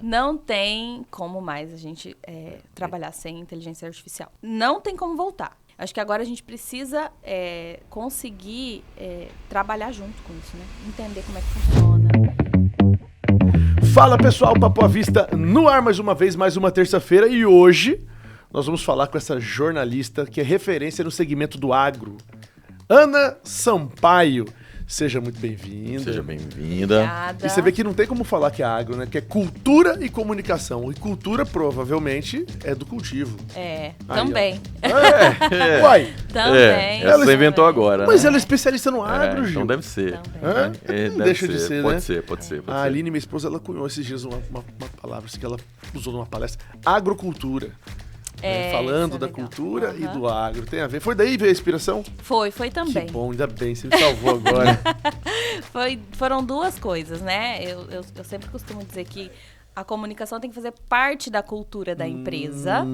Não tem como mais a gente trabalhar sem inteligência artificial. Não tem como voltar. Acho que agora a gente precisa conseguir trabalhar junto com isso, né? Entender como é que funciona. Fala pessoal, Papo à Vista no ar mais uma vez, mais uma terça-feira. E hoje nós vamos falar com essa jornalista que é referência no segmento do agro, Ana Sampaio. Seja muito bem-vinda. Seja bem-vinda. Obrigada. E você vê que não tem como falar que é agro, né? Que é cultura e comunicação. E cultura, provavelmente, é do cultivo. Também. Uai, Também. Ela inventou agora, mas né? ela é especialista no agro, Gil. Então deve ser. Também. Não deixa de ser, pode né? ser, pode ser. A Aline, minha esposa, ela cunhou esses dias uma palavra assim, que ela usou numa palestra. Agrocultura. Falando isso é da legal. cultura e do agro. Tem a ver? Foi daí que veio a inspiração? Foi também. Que bom, ainda bem, você me salvou agora. Foram duas coisas, né? Eu sempre costumo dizer que a comunicação tem que fazer parte da cultura da empresa.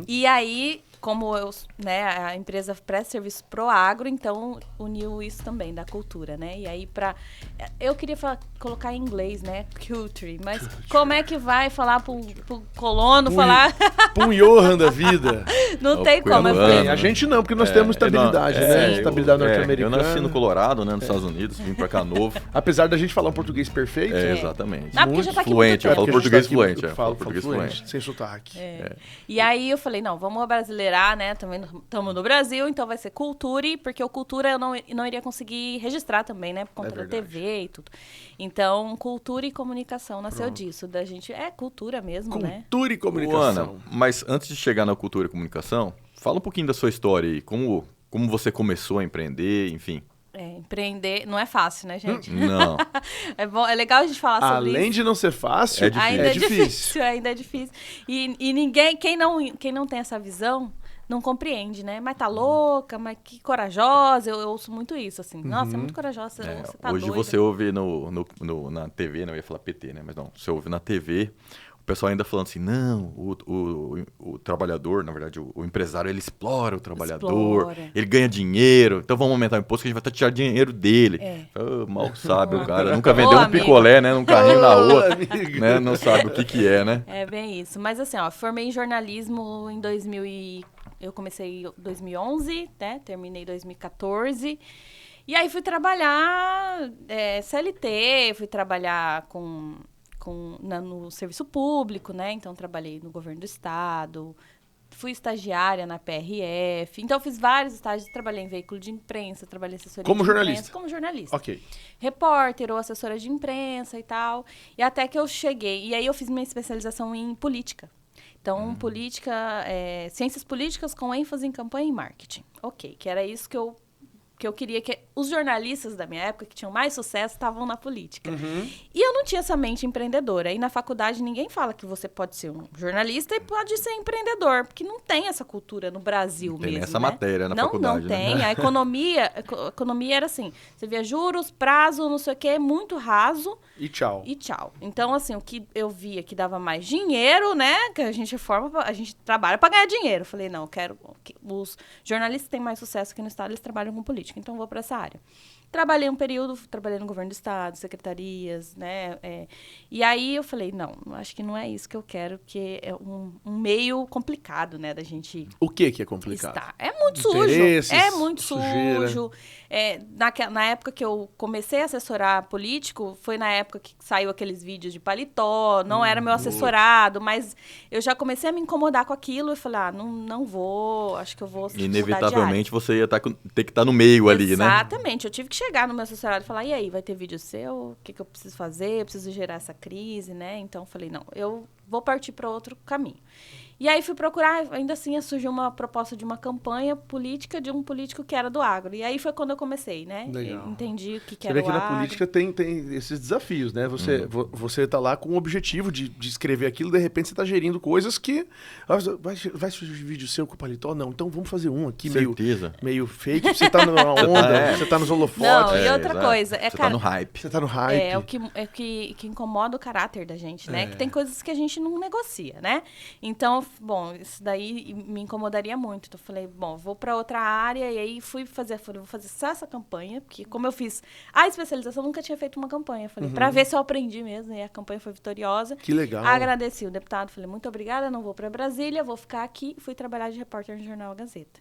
E aí, como a empresa presta serviço pro agro, então uniu isso também da cultura, né? E aí eu queria colocar em inglês, né? Culture, mas como é que vai falar pro colono falar? Um Johan da vida. Não tem como. Eu falei, A gente não, porque nós temos estabilidade, né? Estabilidade norte-americana. Eu nasci no Colorado, né? Nos Estados Unidos, vim pra cá novo. Apesar da gente falar um português perfeito. Exatamente. porque já tá aqui fluente, eu muito falo tempo. português Porque a gente fluente. tá aqui, eu falo português fluente, sem sotaque. E aí eu falei, não, vamos abrasileirar, né? Também estamos no Brasil, então vai ser culture, porque o cultura eu não iria conseguir registrar também, né? Por conta da TV e tudo. Então, cultura e comunicação nasceu disso. Da gente, cultura mesmo, né? Cultura e comunicação. Ana, mas antes de chegar na cultura e comunicação, fala um pouquinho da sua história aí. Como você começou a emprender, enfim. Empreender não é fácil, né, gente? Não. É legal a gente falar sobre isso. Além de não ser fácil, É difícil. Ainda é difícil, ainda é difícil. E ninguém, quem não tem essa visão, não compreende, né? Mas tá louca, mas que corajosa. Eu ouço muito isso, assim. Nossa, é muito corajosa, você tá Hoje doida. você ouve na TV, não, eu ia falar PT, né? Mas não, você ouve na TV, o pessoal ainda falando assim, não, o trabalhador, na verdade, o empresário, ele explora o trabalhador, ele ganha dinheiro, então vamos aumentar o imposto que a gente vai tirar dinheiro dele. Mal sabe o cara, nunca vendeu um picolé, né? Num carrinho na rua, né? Não sabe o que é, né? É bem isso. Mas assim, formei em jornalismo em 2000 eu comecei em 2011, né? Terminei em 2014. E aí fui trabalhar CLT, fui trabalhar no serviço público, né? Então trabalhei no governo do estado, fui estagiária na PRF. Então fiz vários estágios, trabalhei em veículo de imprensa, trabalhei em assessoria Como de jornalista? imprensa. Como jornalista. Ok. Repórter ou assessora de imprensa e tal. E até que eu cheguei. E aí eu fiz minha especialização em política. Então, ciências políticas com ênfase em campanha e marketing. Ok, que era isso que eu queria que os jornalistas da minha época, que tinham mais sucesso, estavam na política. E eu não tinha essa mente empreendedora. E na faculdade ninguém fala que você pode ser um jornalista e pode ser empreendedor, porque não tem essa cultura no Brasil mesmo. Tem essa né? matéria na faculdade. Não tem. Né? A economia era assim, você via juros, prazo, não sei o quê, muito raso. E tchau. Então, assim, o que eu via que dava mais dinheiro, né? Que a gente trabalha para ganhar dinheiro. Eu falei, não, eu quero... Os jornalistas que têm mais sucesso aqui no estado, eles trabalham com política, então vou para essa área. Trabalhei um período, trabalhei no governo do estado, secretarias, né? E aí eu falei, não, acho que não é isso que eu quero, porque é um meio complicado, né, da gente... O que é complicado? Estar. É muito sujo. É muito sujo. Na época que eu comecei a assessorar político, foi na época que saiu aqueles vídeos de paletó, não era meu assessorado, mas eu já comecei a me incomodar com aquilo e falei, não vou, acho que eu vou inevitavelmente você ia ter que estar no meio ali, né? Exatamente. Eu tive que chegar no meu assessorado e falar, e aí, vai ter vídeo seu? O que eu preciso fazer? Eu preciso gerar essa crise, né? Então, eu falei, não, eu vou partir para outro caminho. E aí fui procurar, ainda assim surgiu uma proposta de uma campanha política de um político que era do agro. E aí foi quando eu comecei, né? Legal. Eu entendi o que Você era vê o que agro. na política tem esses desafios, né? Você tá lá com o objetivo de escrever aquilo, de repente você tá gerindo coisas que... Vai surgir vídeo seu com o paletó? Não, então vamos fazer um aqui meio fake. Você tá na onda, você tá nos holofotes. Não, e outra coisa... Você tá no hype. Você tá no hype. É o que incomoda o caráter da gente, né? Que tem coisas que a gente gente não negocia, né? Então, bom, isso daí me incomodaria muito. Então, eu falei, bom, vou para outra área. E aí vou fazer só essa campanha, porque como eu fiz a especialização, eu nunca tinha feito uma campanha. Falei, para ver se eu aprendi mesmo. E a campanha foi vitoriosa. Que legal. Agradeci o deputado, falei, muito obrigada, não vou para Brasília, vou ficar aqui. Fui trabalhar de repórter no jornal Gazeta.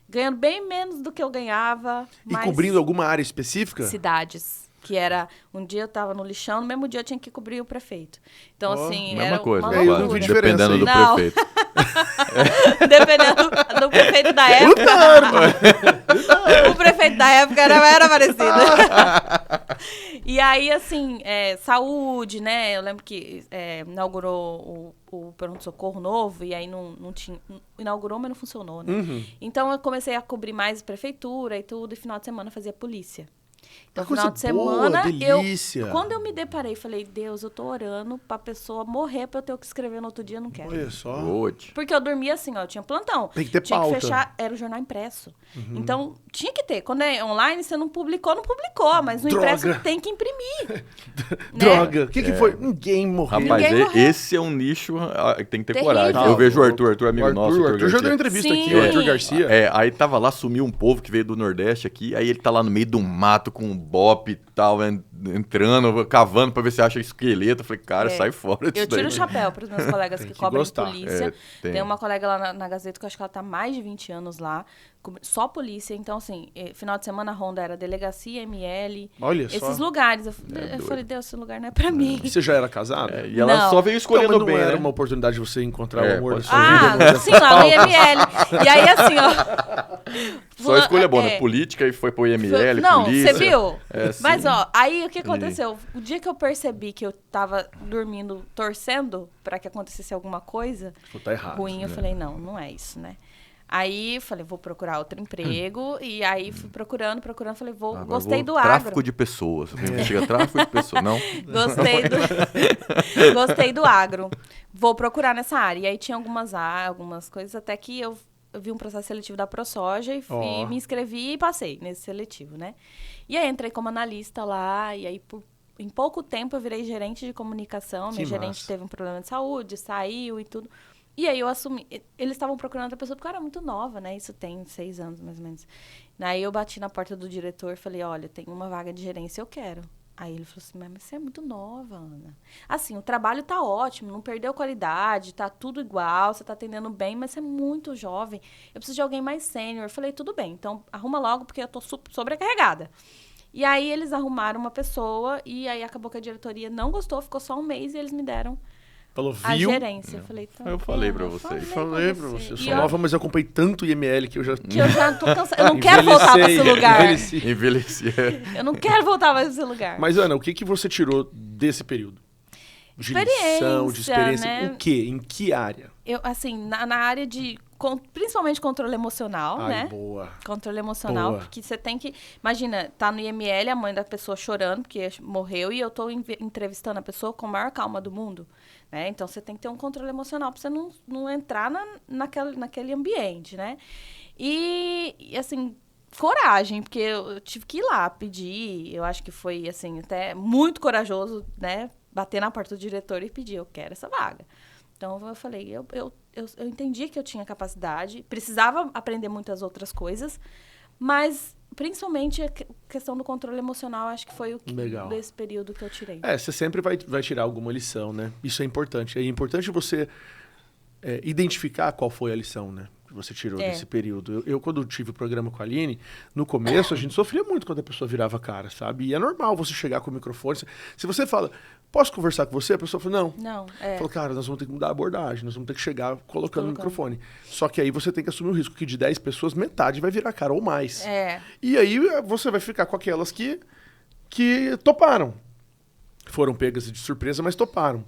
Ganhando bem menos do que eu ganhava. E cobrindo alguma área específica? Cidades. Que era, um dia eu tava no lixão, no mesmo dia eu tinha que cobrir o prefeito. Então, assim, mesma era coisa. uma eu não vi diferença dependendo do não. prefeito. Dependendo do prefeito da época. O prefeito da época era parecido. E aí, assim, saúde, né? Eu lembro que inaugurou o pronto-socorro novo, e aí não tinha... Inaugurou, mas não funcionou, né? Então, eu comecei a cobrir mais prefeitura e tudo, e final de semana fazia polícia. Então, final de semana, quando eu me deparei, falei, Deus, eu tô orando pra pessoa morrer pra eu ter o que escrever no outro dia, eu não quero. Olha só. Porque eu dormia assim, ó, eu tinha plantão. Tem que ter tinha pauta. Que fechar, era o jornal impresso. Então, tinha que ter. Quando é online, você não publicou, mas no impresso tem que imprimir. Droga. Né? O que foi? Ninguém morreu. Rapaz, esse é um nicho que tem que ter coragem. Eu vejo o Arthur amigo nosso. O Arthur já deu uma entrevista aqui, o Arthur Garcia. Aí tava lá, sumiu um povo que veio do Nordeste aqui, aí ele tá lá no meio do mato com um bope e tal, entrando, cavando pra ver se acha esqueleto. Eu falei, cara, sai fora disso. Eu tiro o chapéu pros meus colegas que cobrem polícia. Tem uma colega lá na Gazeta que eu acho que ela tá há mais de 20 anos lá, só polícia. Então, assim, final de semana a ronda era delegacia, ML. Olha só. Esses lugares. Eu falei, Deus, esse lugar não é pra mim. Você já era casado? E ela só veio escolhendo não bem, era né? uma oportunidade de você encontrar o amor da sua vida. Sim, lá no IML. E aí, assim, ó... Só escolha boa, né? Política e foi pro IML, não, polícia. Você viu? Mas, sim. ó, aí o que aconteceu? O dia que eu percebi que eu tava dormindo, torcendo pra que acontecesse alguma coisa tá errado, ruim, eu falei, não é isso, né? Aí, falei, vou procurar outro emprego. E aí, fui procurando. Falei, gostei do agro. Tráfico de pessoas. Chega tráfico de pessoas, não? Gostei do agro. Vou procurar nessa área. E aí, tinha algumas coisas, até que eu vi um processo seletivo da ProSoja e me inscrevi e passei nesse seletivo, né? E aí, entrei como analista lá. E aí, em pouco tempo, eu virei gerente de comunicação. Minha gerente teve um problema de saúde, saiu e tudo. E aí eu assumi, eles estavam procurando outra pessoa, porque eu era muito nova, né? Isso tem 6 anos, mais ou menos. Aí eu bati na porta do diretor e falei, olha, tem uma vaga de gerência, eu quero. Aí ele falou assim, mas você é muito nova, Ana. Assim, o trabalho tá ótimo, não perdeu qualidade, tá tudo igual, você tá atendendo bem, mas você é muito jovem. Eu preciso de alguém mais sênior. Eu falei, tudo bem, então arruma logo, porque eu tô sobrecarregada. E aí eles arrumaram uma pessoa, e aí acabou que a diretoria não gostou, ficou só um mês, e eles me deram a gerência. Eu falei pra você. Eu sou nova, mas eu acompanhei tanto IML que eu já tô cansada. Eu não quero voltar pra esse lugar. Envelheci. Eu não quero voltar pra esse lugar. Mas, Ana, o que você tirou desse período? De lição, de experiência, né? O quê? Em que área? Eu, assim, na área de... Principalmente controle emocional, né? Boa. Controle emocional, porque você tem que... Imagina, tá no IML, a mãe da pessoa chorando porque morreu, e eu tô entrevistando a pessoa com a maior calma do mundo, né? Então, você tem que ter um controle emocional pra você não entrar naquele ambiente, né? E, assim, coragem, porque eu tive que ir lá pedir, eu acho que foi, assim, até muito corajoso, né? Bater na porta do diretor e pedir, eu quero essa vaga. Então, eu falei, eu entendi que eu tinha capacidade, precisava aprender muitas outras coisas, mas principalmente a questão do controle emocional, acho que foi o que desse período que eu tirei. Você sempre vai tirar alguma lição, né? Isso é importante. É importante você identificar qual foi a lição, né? Que você tirou desse período. Eu, quando tive o programa com a Aline, no começo a gente sofria muito quando a pessoa virava a cara, sabe? E é normal você chegar com o microfone. Se você fala, posso conversar com você? A pessoa fala, não. Fala, cara, nós vamos ter que mudar a abordagem, nós vamos ter que chegar colocando o microfone. Só que aí você tem que assumir o risco que de 10 pessoas, metade vai virar a cara ou mais. E aí você vai ficar com aquelas que toparam. Foram pegas de surpresa, mas toparam.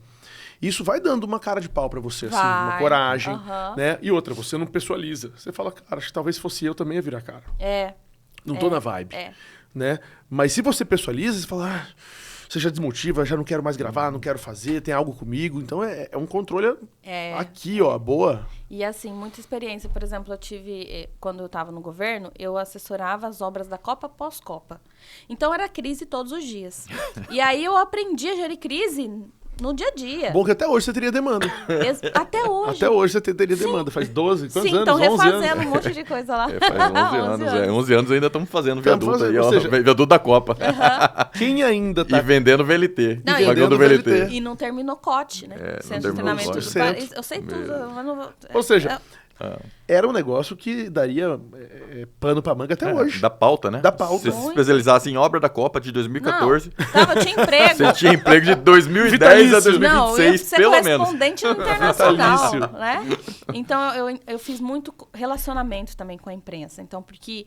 Isso vai dando uma cara de pau pra você, assim, uma coragem, né? E outra, você não pessoaliza. Você fala, cara, acho que talvez fosse eu também ia virar cara. Não tô na vibe, né? Mas se você pessoaliza, você fala, você já desmotiva, já não quero mais gravar, não quero fazer, tem algo comigo. Então, é um controle aqui, ó, boa. E, assim, muita experiência. Por exemplo, eu tive, quando eu estava no governo, eu assessorava as obras da Copa pós-Copa. Então, era crise todos os dias. E aí, eu aprendi a gerir crise no dia a dia. Bom que até hoje você teria demanda. Até hoje. Até hoje você teria demanda. Faz 12, quantos anos? Estão 11 refazendo anos. um monte de coisa lá. Faz 11 anos. 11 anos ainda estamos fazendo viaduto aí, ou seja, viaduto da Copa. Quem ainda tá... E vendendo VLT. Não, pagando VLT. E não terminou COT, né? Centro de treinamento do Paris. Eu sei tudo. Mas não vou... Ou seja... Era um negócio que daria pano pra manga até hoje. Da pauta, né? Da pauta. Se você se especializasse em obra da Copa de 2014... Não, tinha emprego. Você tinha emprego de 2010 a 2026, não, eu ia ser pelo menos. correspondente internacional, né? Então, eu fiz muito relacionamento também com a imprensa. Então, porque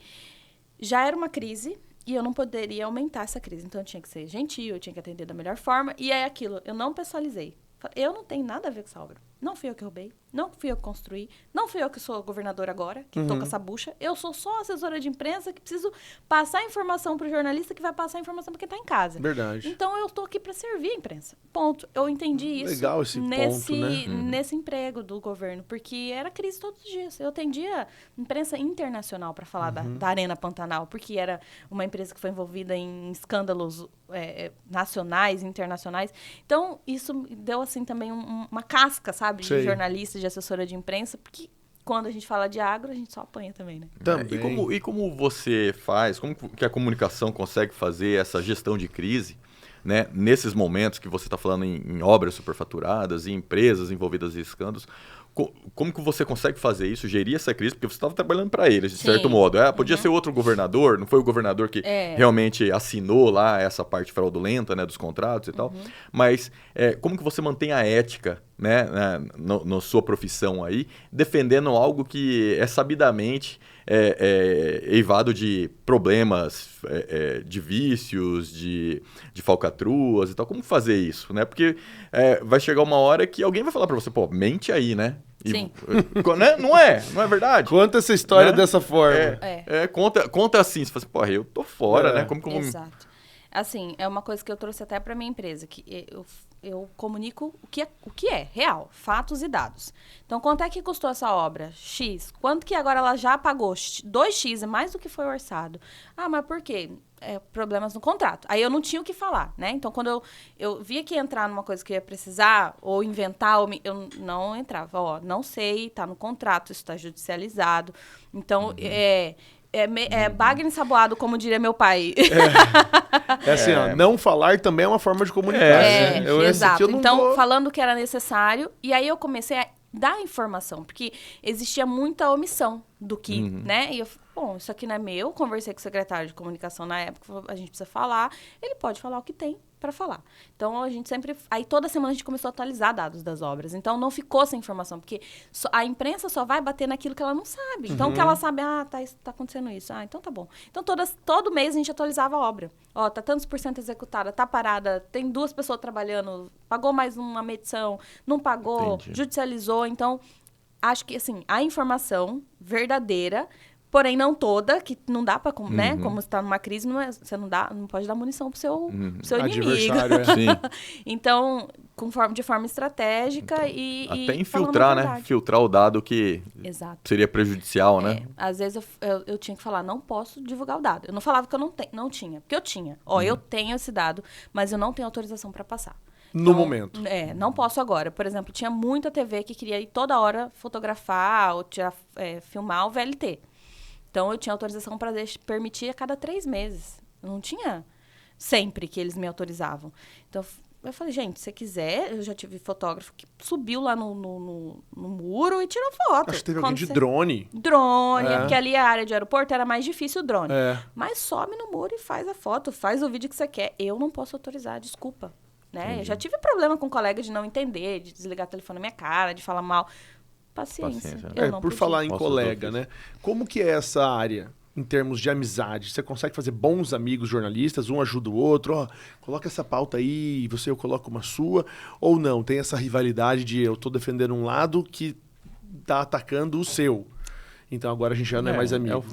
já era uma crise e eu não poderia aumentar essa crise. Então, eu tinha que ser gentil, eu tinha que atender da melhor forma. E é aquilo, eu não pessoalizei. Eu não tenho nada a ver com essa obra. Não fui eu que roubei, não fui eu que construí, não fui eu que sou governador agora, que tô com essa bucha. Eu sou só assessora de imprensa que preciso passar informação pro jornalista que vai passar a informação porque tá em casa. Verdade. Então, eu tô aqui para servir a imprensa. Ponto. Eu entendi isso. Legal esse ponto, né? Nesse emprego do governo, porque era crise todos os dias. Eu atendia imprensa internacional para falar da Arena Pantanal, porque era uma empresa que foi envolvida em escândalos nacionais, internacionais. Então, isso deu, assim, também uma casca, sabe? De jornalista, de assessora de imprensa, porque quando a gente fala de agro, a gente só apanha também, né? Também. E como você faz, como que a comunicação consegue fazer essa gestão de crise, né? Nesses momentos que você está falando em obras superfaturadas, em empresas envolvidas em escândalos, como que você consegue fazer isso, gerir essa crise? Porque você estava trabalhando para eles, de certo modo. Podia ser outro governador, não foi o governador que realmente assinou lá essa parte fraudulenta, né, dos contratos e tal. Mas como que você mantém a ética, né, na sua profissão aí, defendendo algo que é sabidamente eivado de problemas, de vícios, de falcatruas e tal? Como fazer isso, né? Porque vai chegar uma hora que alguém vai falar para você, pô, mente aí, né? Sim. Né? Não é verdade? Conta essa história dessa forma. Conta assim, você fala assim, porra, eu tô fora, né? Como que eu vou... Exato. Assim, é uma coisa que eu trouxe até para minha empresa, que eu comunico o que é real, fatos e dados. Então, quanto é que custou essa obra? X. Quanto que agora ela já pagou? 2x, é mais do que foi orçado. Ah, mas por quê? Problemas no contrato. Aí eu não tinha o que falar, né? Então, quando eu via que ia entrar numa coisa que eu ia precisar, ou inventar, eu não entrava. Ó, não sei, tá no contrato, isso tá judicializado. Então, bagre ensaboado, como diria meu pai. Assim, ó, não falar também é uma forma de comunicar. Exato. Então, falando que era necessário, e aí eu comecei a dar informação, porque existia muita omissão do que, né? E eu, bom, isso aqui não é meu, conversei com o secretário de comunicação na época, a gente precisa falar, ele pode falar o que tem para falar. Então, a gente sempre... Aí, toda semana a gente começou a atualizar dados das obras. Então, não ficou sem informação, porque a imprensa só vai bater naquilo que ela não sabe. Então, o que ela sabe, tá acontecendo isso. Então tá bom. Então, todo mês a gente atualizava a obra. Ó, tá tantos por cento executada, tá parada, tem 2 pessoas trabalhando, pagou mais uma medição, não pagou, judicializou. Então, acho que, assim, a informação verdadeira... Porém, não toda, que não dá pra, né? Como você tá numa crise, você não pode dar munição pro seu inimigo. Então, de forma estratégica e até infiltrar, né? Filtrar o dado que seria prejudicial, né? Às vezes eu tinha que falar, não posso divulgar o dado. Eu não falava que eu não tinha, porque eu tinha. Ó, eu tenho esse dado, mas eu não tenho autorização para passar. No momento. Não posso agora. Por exemplo, tinha muita TV que queria ir toda hora fotografar ou filmar o VLT. Então, eu tinha autorização para permitir a cada 3 meses. Eu não tinha sempre que eles me autorizavam. Então, eu falei, gente, se você quiser... Eu já tive fotógrafo que subiu lá no muro e tirou foto. Acho que teve alguém de drone. Drone, porque ali a área de aeroporto era mais difícil o drone. Mas sobe no muro e faz a foto, faz o vídeo que você quer. Eu não posso autorizar, desculpa. Né? Eu já tive problema com um colega de não entender, de desligar o telefone na minha cara, de falar mal... Paciência. Por falar em colega, né? Como que é essa área em termos de amizade? Você consegue fazer bons amigos jornalistas, um ajuda o outro, ó, coloca essa pauta aí, eu coloco uma sua, ou não? Tem essa rivalidade de eu tô defendendo um lado que tá atacando o seu. Então agora a gente já não é mais amigo.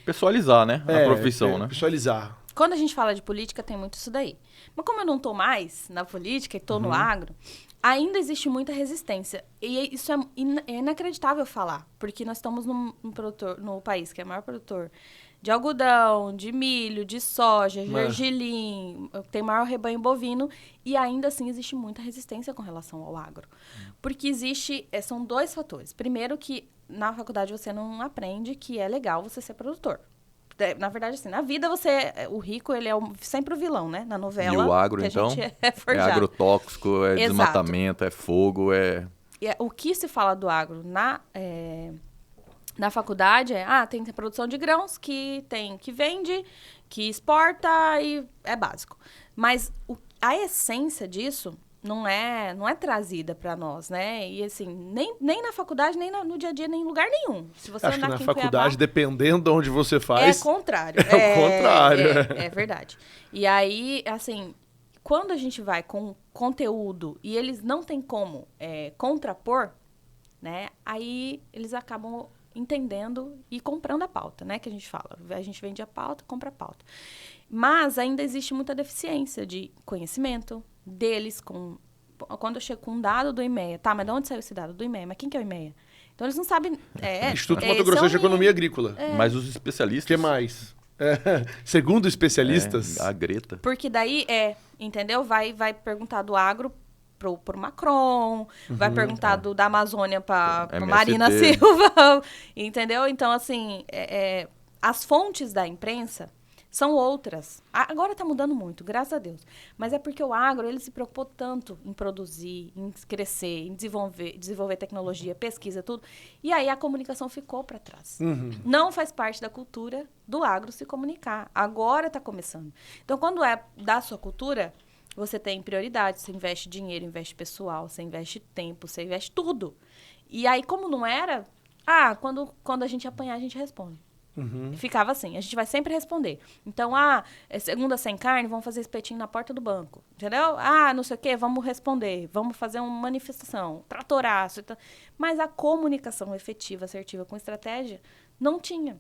Pessoalizar, né? A profissão, né? Pessoalizar. Quando a gente fala de política, tem muito isso daí. Mas como eu não tô mais na política e tô no agro, ainda existe muita resistência. E isso é inacreditável falar, porque nós estamos no país que é o maior produtor de algodão, de milho, de soja, gergelim, tem maior rebanho bovino, e ainda assim existe muita resistência com relação ao agro. Porque são 2 fatores. Primeiro que na faculdade você não aprende que é legal você ser produtor. Na verdade, assim, na vida o rico, ele é sempre o vilão, né? Na novela. E o agro, então? É agrotóxico, é desmatamento, é fogo, O que se fala do agro na faculdade tem produção de grãos, que vende, que exporta e é básico. Mas a essência disso não é trazida para nós, né? E assim, nem na faculdade, nem no dia a dia, nem em lugar nenhum. Se você acho que na faculdade, Cuiabá, dependendo de onde você faz... É contrário. É o contrário. É verdade. E aí, assim, quando a gente vai com conteúdo e eles não têm como contrapor, né? Aí eles acabam entendendo e comprando a pauta, né? Que a gente fala. A gente vende a pauta, compra a pauta. Mas ainda existe muita deficiência de conhecimento deles. Quando eu chego com um dado do IMEA, tá, mas de onde saiu esse dado? Do IMEA. Mas quem que é o IMEA? Então eles não sabem... Instituto Mato Grossense de Economia Agrícola. Mas os especialistas... O que mais? Segundo especialistas... A Greta. Porque daí, entendeu? Vai perguntar do agro pro Macron, vai perguntar da Amazônia pra Marina Silva, entendeu? Então, assim, as fontes da imprensa são outras. Agora está mudando muito, graças a Deus. Mas é porque o agro, ele se preocupou tanto em produzir, em crescer, em desenvolver tecnologia, pesquisa, tudo. E aí a comunicação ficou para trás. Não faz parte da cultura do agro se comunicar. Agora está começando. Então, quando é da sua cultura, você tem prioridade, você investe dinheiro, investe pessoal, você investe tempo, você investe tudo. E aí, como não era, quando a gente apanhar, a gente responde. Ficava assim, a gente vai sempre responder. Então, segunda sem carne, vamos fazer espetinho na porta do banco, entendeu? Não sei o quê, vamos responder, vamos fazer uma manifestação, tratoraço. Mas a comunicação efetiva, assertiva, com estratégia, não tinha.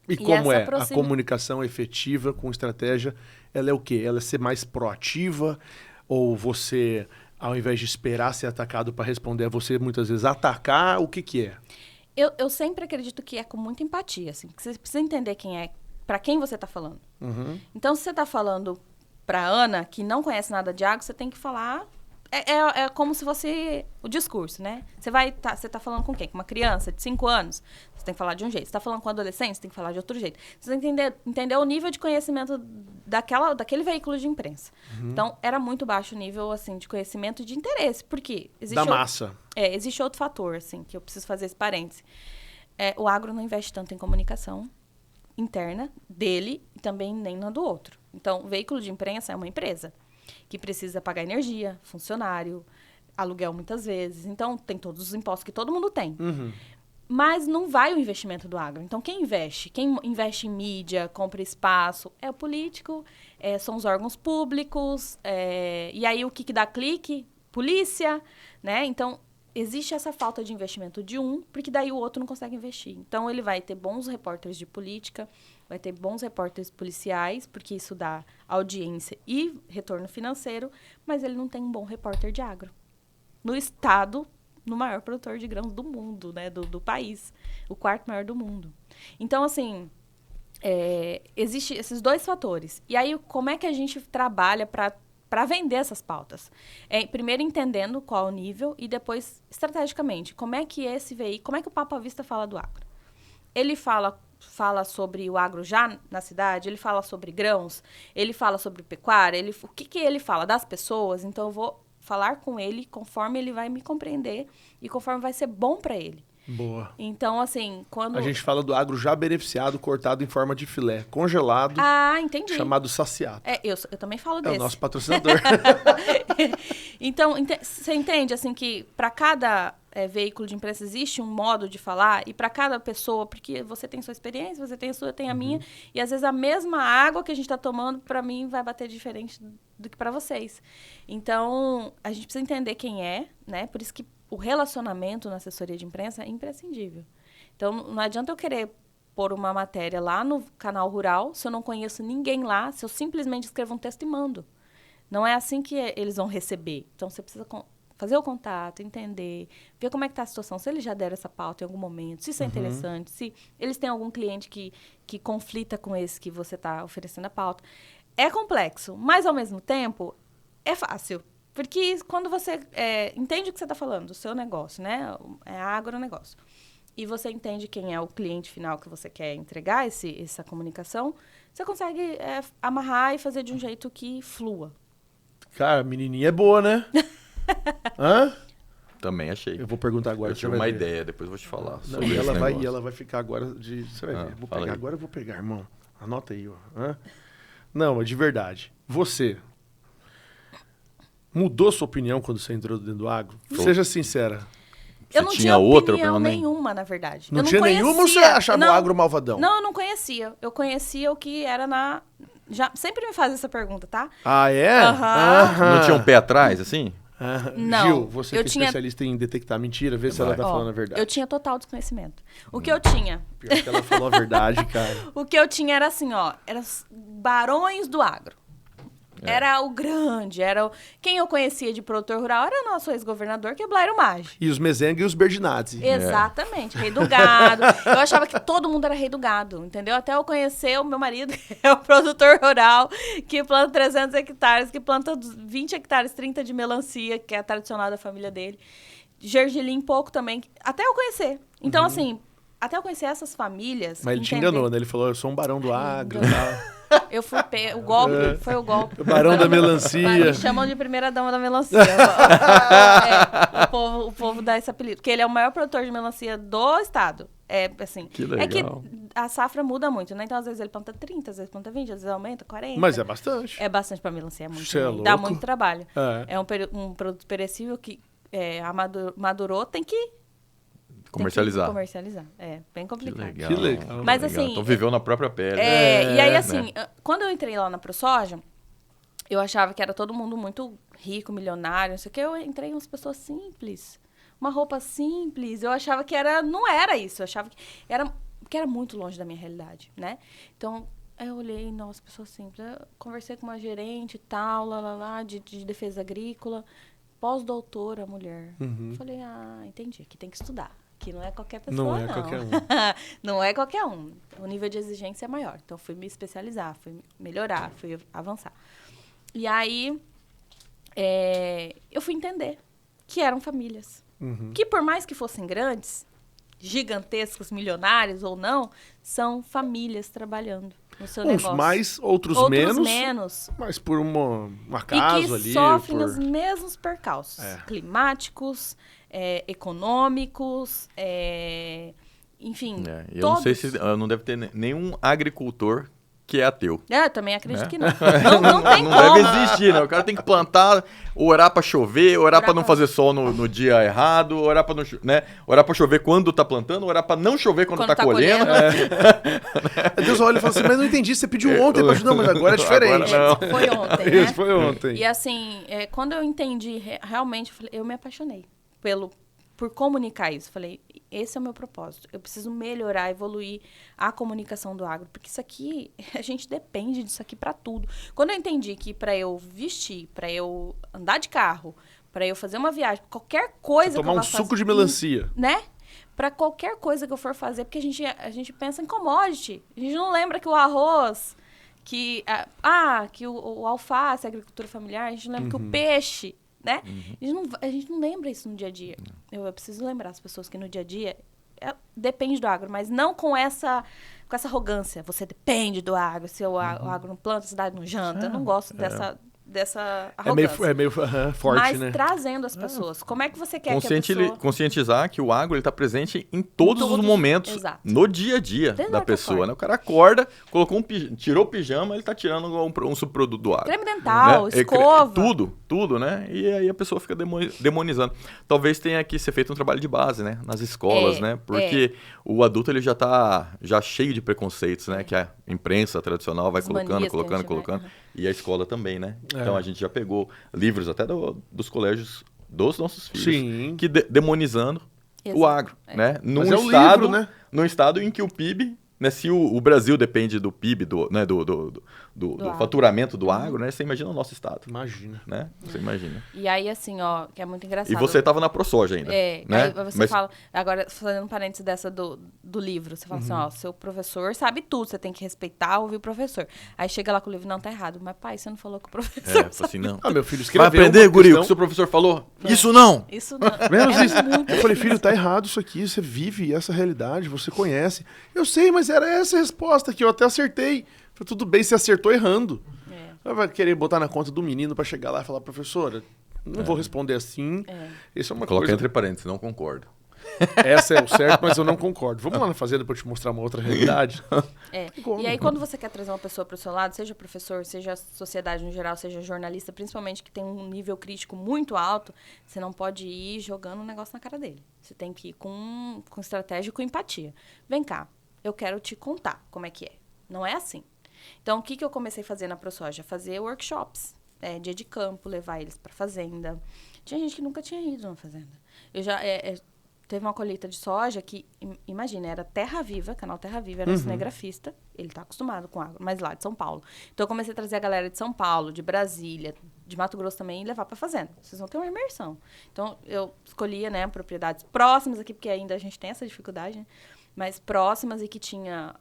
E como a comunicação efetiva com estratégia, ela é o quê? Ela é ser mais proativa? Ou você, ao invés de esperar ser atacado para responder, você muitas vezes atacar? O que é? Eu sempre acredito que é com muita empatia, assim, que você precisa entender para quem você está falando. Então, se você está falando para Ana, que não conhece nada de agro, você tem que falar... É como se fosse o discurso, né? Você tá falando com quem? Com uma criança de 5 anos? Você tem que falar de um jeito. Você tá falando com um adolescente? Você tem que falar de outro jeito. Você tem que entender o nível de conhecimento daquele veículo de imprensa. Então, era muito baixo o nível, assim, de conhecimento e de interesse. Por quê? Massa. Existe outro fator, assim, que eu preciso fazer esse parêntese. O agro não investe tanto em comunicação interna dele e também nem na do outro. Então, o veículo de imprensa é uma empresa que precisa pagar energia, funcionário, aluguel muitas vezes. Então, tem todos os impostos que todo mundo tem. Mas não vai o investimento do agro. Então, quem investe em mídia, compra espaço, é o político, são os órgãos públicos, e aí o que dá clique? Polícia, né? Então, existe essa falta de investimento de porque daí o outro não consegue investir. Então, ele vai ter bons repórteres de política, vai ter bons repórteres policiais, porque isso dá audiência e retorno financeiro, mas ele não tem um bom repórter de agro. No estado, no maior produtor de grãos do mundo, né, do país, o 4º maior do mundo. Então, assim, existem esses 2 fatores. E aí, como é que a gente trabalha para vender essas pautas? Primeiro, entendendo qual é o nível e depois, estrategicamente, como é que o Papo à Vista fala do agro? Ele fala sobre o agro já na cidade, ele fala sobre grãos, ele fala sobre pecuária, o que ele fala das pessoas, então eu vou falar com ele conforme ele vai me compreender e conforme vai ser bom para ele. Boa. Então, assim, quando... A gente fala do agro já beneficiado, cortado em forma de filé, congelado. Entendi. Chamado saciato. Eu também falo desse. É o nosso patrocinador. Então, você entende, assim, que para cada veículo de imprensa existe um modo de falar e para cada pessoa, porque você tem sua experiência, você tem a sua, eu tenho a minha, e às vezes a mesma água que a gente está tomando, para mim, vai bater diferente do que para vocês. Então, a gente precisa entender quem é, né? Por isso que o relacionamento na assessoria de imprensa é imprescindível. Então, não adianta eu querer pôr uma matéria lá no canal rural, se eu não conheço ninguém lá, se eu simplesmente escrevo um texto e mando. Não é assim que eles vão receber. Então, você precisa fazer o contato, entender, ver como é que está a situação, se eles já deram essa pauta em algum momento, se isso é interessante, se eles têm algum cliente que conflita com esse que você está oferecendo a pauta. É complexo, mas, ao mesmo tempo, é fácil. Porque quando você entende o que você está falando, do seu negócio, né? É agronegócio. E você entende quem é o cliente final que você quer entregar essa comunicação, você consegue amarrar e fazer de um jeito que flua. Cara, a menininha é boa, né? Hã? Também achei. Eu vou perguntar agora. Eu tive uma ideia, depois eu vou te falar. Não, e ela vai ficar agora de... Você vai ver. Vou pegar agora, eu vou pegar, irmão. Anota aí, ó. Hã? Não, mas de verdade. Você mudou sua opinião quando você entrou dentro do agro? Seja sincera. Eu não tinha opinião nenhuma, na verdade. Não tinha nenhuma ou você achava o agro malvadão? Não, eu não conhecia. Eu conhecia o que era sempre me faz essa pergunta, tá? Ah, é? Não tinha um pé atrás, assim? Não. Gil, você que é especialista em detectar mentira, vê se ela tá falando a verdade. Eu tinha total desconhecimento. O que eu tinha... Pior que ela falou a verdade, cara. O que eu tinha era assim, era os barões do agro. Era o grande, quem eu conhecia de produtor rural era o nosso ex-governador, que é Blairo Maggi. E os Mezenga e os Berdinazzi. Exatamente, rei do gado. Eu achava que todo mundo era rei do gado, entendeu? Até eu conhecer o meu marido, que é o produtor rural, que planta 300 hectares, que planta 20 hectares, 30 de melancia, que é a tradicional da família dele. Gergelim, pouco também, até eu conhecer. Então, assim, até eu conhecer essas famílias... Mas ele te enganou, né? Ele falou, eu sou um barão do agro e tal. Eu fui o golpe, foi o golpe. O barão da melancia. Me chamam de primeira dama da melancia. O povo dá esse apelido. Porque ele é o maior produtor de melancia do estado. Assim, que legal. É que a safra muda muito, né? Então, às vezes ele planta 30, às vezes planta 20, às vezes aumenta 40. Mas é bastante. É bastante pra melancia, é muito. Você é louco. Dá muito trabalho. É um produto perecível que madurou, tem que comercializar. É bem complicado. Que legal. Mas assim... Então viveu na própria pele. E aí assim, quando eu entrei lá na ProSoja, eu achava que era todo mundo muito rico, milionário, não sei o que. Eu entrei em umas pessoas simples. Uma roupa simples. Eu achava que não era isso. Eu achava que era muito longe da minha realidade, né? Então, eu olhei, nossa, pessoa simples. Eu conversei com uma gerente e tal, de defesa agrícola. Pós-doutora, mulher. Falei, entendi, que tem que estudar. Que não é qualquer pessoa, não. Qualquer um. Não é qualquer um. O nível de exigência é maior. Então, fui me especializar, fui melhorar, fui avançar. E aí, eu fui entender que eram famílias. Que, por mais que fossem grandes, gigantescos, milionários ou não, são famílias trabalhando no seu negócio. Uns mais, outros menos. Mas por um acaso ali. E que sofrem os mesmos percalços climáticos, econômicos, enfim. Eu não sei se não deve ter nenhum agricultor que é ateu. Eu também acredito que não. Não tem como. Não deve existir, né? O cara tem que plantar, orar pra chover, orar pra não fazer sol no dia errado, orar pra, orar pra chover quando tá plantando, orar pra não chover quando tá colhendo. Deus olha e fala assim, mas não entendi, você pediu ontem pra ajudar, mas agora é diferente. Agora foi ontem, né? Isso foi ontem. E assim, quando eu entendi, realmente, eu me apaixonei por comunicar isso. Falei, esse é o meu propósito. Eu preciso melhorar, evoluir a comunicação do agro. Porque isso aqui, a gente depende disso aqui para tudo. Quando eu entendi que para eu vestir, para eu andar de carro, para eu fazer uma viagem, qualquer coisa tomar um suco de melancia. Né? Para qualquer coisa que eu for fazer, porque a gente pensa em commodity. A gente não lembra que o arroz, que o alface, a agricultura familiar, a gente não lembra que o peixe... Né? A gente não lembra isso no dia a dia. Eu preciso lembrar as pessoas que no dia a dia depende do agro, mas não com essa arrogância. Você depende do agro. Se o agro não planta, a cidade não janta. Eu não gosto dessa arrogância. É meio forte, mas né? trazendo as pessoas. Como é que você quer que a pessoa... Conscientizar que o agro está presente em todos os momentos, no dia a dia da pessoa. Né? O cara acorda, tirou o pijama, ele está tirando um subproduto do agro. Creme dental, escova. Tudo, né? E aí a pessoa fica demonizando. Talvez tenha que ser feito um trabalho de base, né? Nas escolas, né? Porque o adulto ele já está cheio de preconceitos, né? Que a imprensa tradicional vai colocando. E a escola também, né? Então a gente já pegou livros até dos colégios dos nossos filhos que demonizando o agro, né? Num estado em que o PIB né, se o Brasil depende do PIB, do faturamento do agro, né? Você imagina o nosso estado. Imagina. Né? Você imagina. E aí, assim, ó, que é muito engraçado. E você estava na ProSoja ainda. Né? Aí você fala, agora fazendo um parênteses dessa do livro, você fala assim, ó, seu professor sabe tudo, você tem que respeitar, ouvir o professor. Aí chega lá com o livro, não, tá errado. Mas, pai, você não falou que o professor sabe assim, não. Meu filho escreveu. Vai aprender, guri, o que o seu professor falou? Isso não! Isso não. Menos isso. Eu falei, filho, tá errado isso aqui, você vive essa realidade, você conhece. Eu sei, mas era essa a resposta que eu até acertei. Falei, tudo bem, você acertou errando. Vai querer botar na conta do menino pra chegar lá e falar, professora, não vou responder assim. Isso é uma Coloca coisa... entre parênteses, não concordo. Essa é o certo, mas eu não concordo. Vamos lá na fazenda pra eu te mostrar uma outra realidade. E aí, quando você quer trazer uma pessoa pro seu lado, seja professor, seja sociedade no geral, seja jornalista, principalmente que tem um nível crítico muito alto, você não pode ir jogando um negócio na cara dele. Você tem que ir com estratégia e com empatia. Vem cá, eu quero te contar como é que é. Não é assim. Então, o que eu comecei a fazer na ProSoja? Fazer workshops, dia de campo, levar eles para fazenda. Tinha gente que nunca tinha ido na fazenda. Eu já teve uma colheita de soja que, imagina, era Terra Viva, canal Terra Viva, era um cinegrafista, ele está acostumado com agro, mas lá de São Paulo. Então, eu comecei a trazer a galera de São Paulo, de Brasília, de Mato Grosso também, e levar para fazenda. Vocês vão ter uma imersão. Então, eu escolhia, né, propriedades próximas aqui, porque ainda a gente tem essa dificuldade, né, mas próximas e que tinha...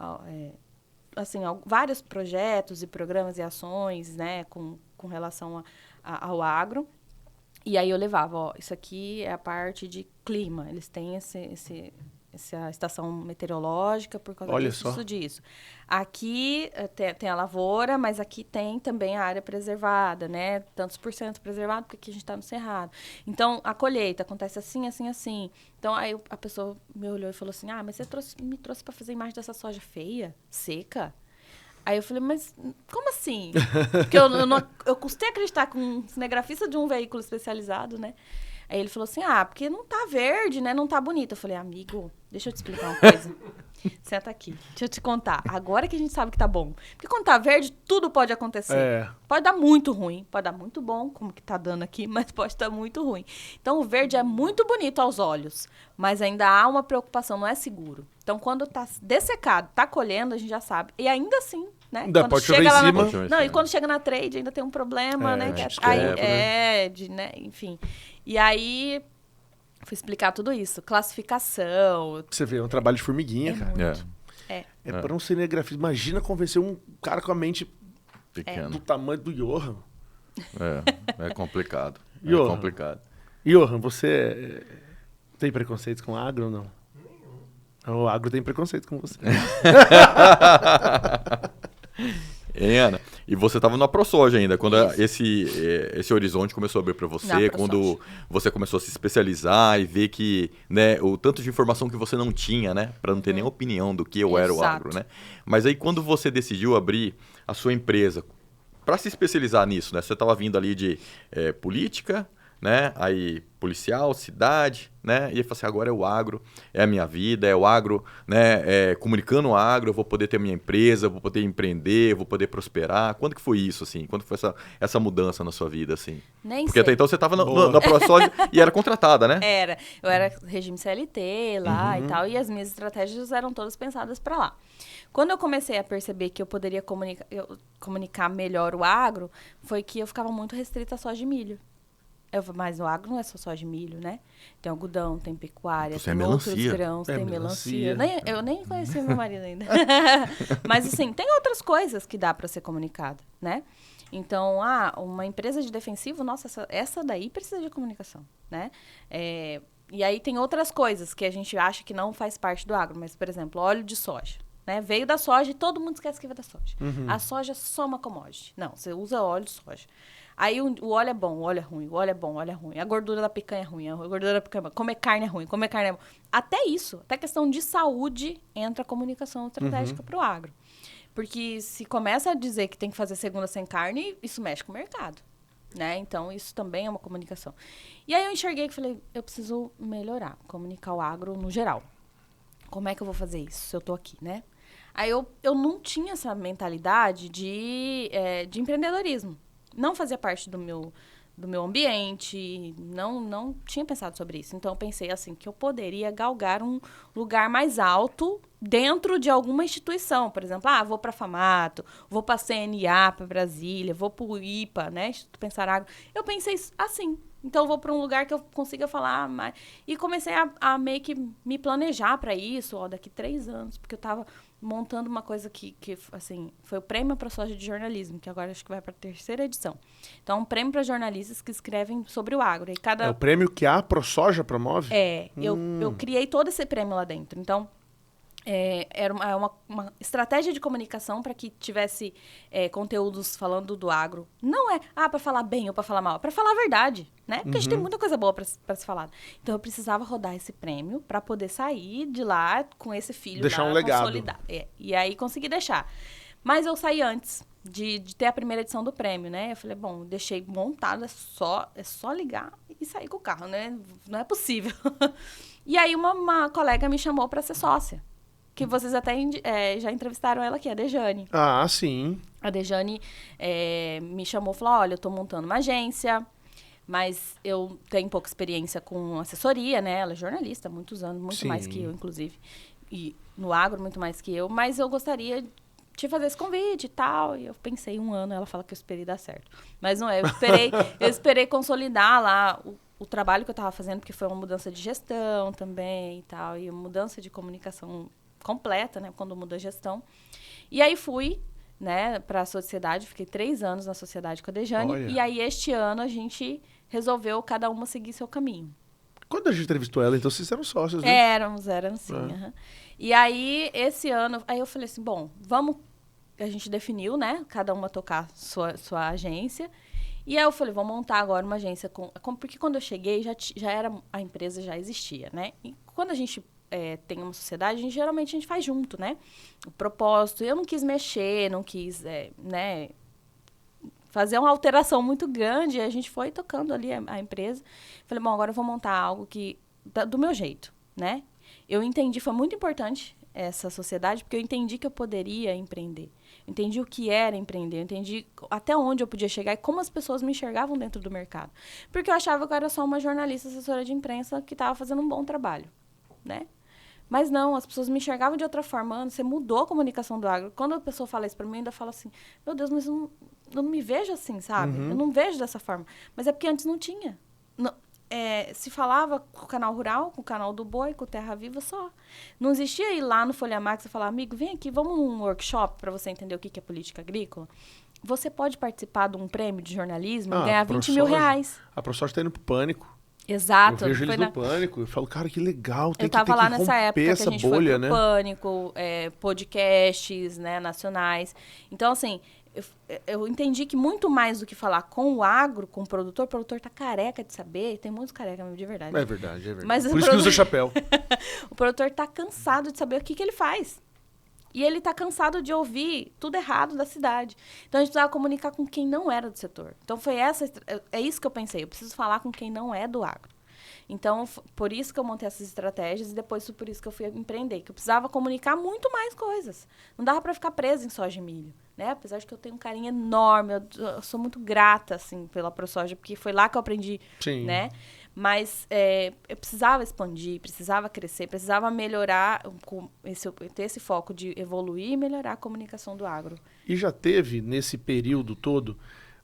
assim, vários projetos e programas e ações, né, com relação ao agro. E aí eu levava, ó, isso aqui é a parte de clima. Eles têm essa estação meteorológica por causa disso. Aqui tem a lavoura, mas aqui tem também a área preservada, né? Tantos por cento preservado, porque aqui a gente está no cerrado. Então, a colheita acontece assim, assim, assim. Então, aí a pessoa me olhou e falou assim, mas você me trouxe para fazer imagem dessa soja feia, seca? Aí eu falei, mas como assim? Porque eu custei acreditar com um cinegrafista de um veículo especializado, né? Aí ele falou assim, porque não tá verde, né? Não tá bonito. Eu falei, amigo, deixa eu te explicar uma coisa. Senta aqui, deixa eu te contar. Agora que a gente sabe que tá bom. Porque quando tá verde, tudo pode acontecer. Pode dar muito ruim, pode dar muito bom, como que tá dando aqui, mas pode dar muito ruim. Então, o verde é muito bonito aos olhos, mas ainda há uma preocupação, não é seguro. Então, quando tá dessecado, tá colhendo, a gente já sabe. E ainda assim, né? Ainda pode chover em cima. E quando chega na trade, ainda tem um problema, né? Enfim. E aí... fui explicar tudo isso. Classificação. Você vê, é um trabalho de formiguinha, cara. Para um cinegrafista. Imagina convencer um cara com a mente pequena do tamanho do Johan. É complicado. Johan, é complicado. Johan, você tem preconceito com agro ou não? O agro tem preconceito com você. Hein, Ana? E você estava na ProSoja ainda, quando esse horizonte começou a abrir para você, quando você começou a se especializar e ver que, né, o tanto de informação que você não tinha, né, para não ter nenhuma opinião do que era o agro, né? Mas aí quando você decidiu abrir a sua empresa para se especializar nisso, né? Você estava vindo ali de política, né? Aí policial, cidade, né? E aí falou assim, agora é o agro, é a minha vida, é o agro, né? Comunicando o agro, eu vou poder ter minha empresa, vou poder empreender, vou poder prosperar. Quando que foi isso, assim? Quando foi essa mudança na sua vida, assim? Nem Porque sei. até então você estava na ProSoja e era contratada, né? Eu era regime CLT lá e tal, e as minhas estratégias eram todas pensadas para lá. Quando eu comecei a perceber que eu poderia comunicar melhor o agro, foi que eu ficava muito restrita a soja e milho. Mas o agro não é só soja e milho, né? Tem algodão, tem pecuária, tem outros grãos, tem melancia. Eu nem conhecia meu marido ainda. Mas, assim, tem outras coisas que dá para ser comunicado, né? Então, uma empresa de defensivo, nossa, essa daí precisa de comunicação, né? E aí tem outras coisas que a gente acha que não faz parte do agro. Mas, por exemplo, óleo de soja. Né? Veio da soja e todo mundo esquece que veio da soja. A soja é só uma commodity. Não, você usa óleo de soja. Aí o óleo é bom, o óleo é ruim, o óleo é bom, o óleo é ruim. A gordura da picanha é ruim, a gordura da picanha é boa. Comer carne é ruim, comer carne é bom. Até isso, até questão de saúde, entra a comunicação estratégica para o agro. Porque se começa a dizer que tem que fazer segunda sem carne, isso mexe com o mercado. Né? Então, isso também é uma comunicação. E aí eu enxerguei que falei, eu preciso melhorar, comunicar o agro no geral. Como é que eu vou fazer isso se eu tô aqui, né? Aí eu não tinha essa mentalidade de empreendedorismo. Não fazia parte do do meu ambiente, não tinha pensado sobre isso. Então, eu pensei assim, que eu poderia galgar um lugar mais alto dentro de alguma instituição. Por exemplo, vou para a FAMATO, vou para a CNA, para Brasília, vou para o IPA, né, Instituto Pensar Agro. Eu pensei assim. Então, eu vou para um lugar que eu consiga falar mais. E comecei a meio que me planejar para isso, daqui 3 anos, porque eu estava montando uma coisa que assim, foi o Prêmio ProSoja de Jornalismo, que agora acho que vai para a 3ª edição. Então, um prêmio para jornalistas que escrevem sobre o agro. E É o prêmio que a ProSoja promove? Eu criei todo esse prêmio lá dentro. Então, era uma estratégia de comunicação para que tivesse conteúdos falando do agro. Não para falar bem ou para falar mal, para falar a verdade, né? Porque a gente tem muita coisa boa para se falar. Então, eu precisava rodar esse prêmio para poder sair de lá com esse filho deixar um legado. Consolidado. E aí, consegui deixar. Mas eu saí antes de ter a primeira edição do prêmio, né? Eu falei, bom, deixei montado, é só ligar e sair com o carro, né? Não é possível. E aí, uma colega me chamou para ser sócia. Que vocês até já entrevistaram ela aqui, a Dejane. Ah, sim. A Dejane me chamou e falou, olha, eu estou montando uma agência, mas eu tenho pouca experiência com assessoria, né? Ela é jornalista há muitos anos, muito mais que eu, inclusive. E no agro, muito mais que eu. Mas eu gostaria de fazer esse convite e tal. E eu pensei 1 ano, ela fala que eu esperei dar certo. Mas não é, eu esperei consolidar lá o trabalho que eu estava fazendo, porque foi uma mudança de gestão também e tal. E uma mudança de comunicação completa, né, quando muda a gestão. E aí fui, né, para a sociedade, fiquei 3 anos na sociedade com a Dejane. Olha. E aí este ano a gente resolveu cada uma seguir seu caminho. Quando a gente entrevistou ela, então vocês eram sócios, né? Éramos sim. Uhum. E aí esse ano, aí eu falei assim, bom, a gente definiu, né, cada uma tocar sua agência. E aí eu falei, vou montar agora uma agência porque quando eu cheguei a empresa já existia, né? E quando a gente tem uma sociedade, geralmente a gente faz junto, né? O propósito. Eu não quis mexer, não quis, né, fazer uma alteração muito grande. A gente foi tocando ali a empresa. Falei, bom, agora eu vou montar algo do meu jeito, né? Eu entendi, foi muito importante essa sociedade, porque eu entendi que eu poderia empreender. Eu entendi o que era empreender, eu entendi até onde eu podia chegar e como as pessoas me enxergavam dentro do mercado. Porque eu achava que eu era só uma jornalista assessora de imprensa que estava fazendo um bom trabalho, né? Mas não, as pessoas me enxergavam de outra forma. Você mudou a comunicação do agro. Quando a pessoa fala isso para mim, eu ainda falo assim, meu Deus, mas eu não me vejo assim, sabe? Eu não vejo dessa forma. Mas é porque antes não tinha. Não, se falava com o canal rural, com o canal do boi, com o Terra Viva só. Não existia ir lá no Folha Max e falar, amigo, vem aqui, vamos num workshop para você entender o que é política agrícola. Você pode participar de um prêmio de jornalismo e ganhar 20 mil reais. A ProSoja está indo pro Pânico. Exato. Eu vejo eles no Pânico, eu falo, cara, que legal, tem que romper lá nessa época que a gente bolha, foi pro Pânico, podcasts, né, nacionais. Então, assim, eu entendi que muito mais do que falar com o agro, com o produtor tá careca de saber, tem muitos careca mesmo, de verdade. É verdade. Mas por isso que usa chapéu. O produtor tá cansado de saber o que ele faz. E ele tá cansado de ouvir tudo errado da cidade. Então, a gente precisava comunicar com quem não era do setor. Então, é isso que eu pensei. Eu preciso falar com quem não é do agro. Então, por isso que eu montei essas estratégias e depois por isso que eu fui empreender. Que eu precisava comunicar muito mais coisas. Não dava para ficar presa em soja e milho, né? Apesar de que eu tenho um carinho enorme. Eu sou muito grata, assim, pela ProSoja, porque foi lá que eu aprendi, Sim. né? Mas eu precisava expandir, precisava crescer, precisava melhorar, ter esse foco de evoluir e melhorar a comunicação do agro. E já teve, nesse período todo,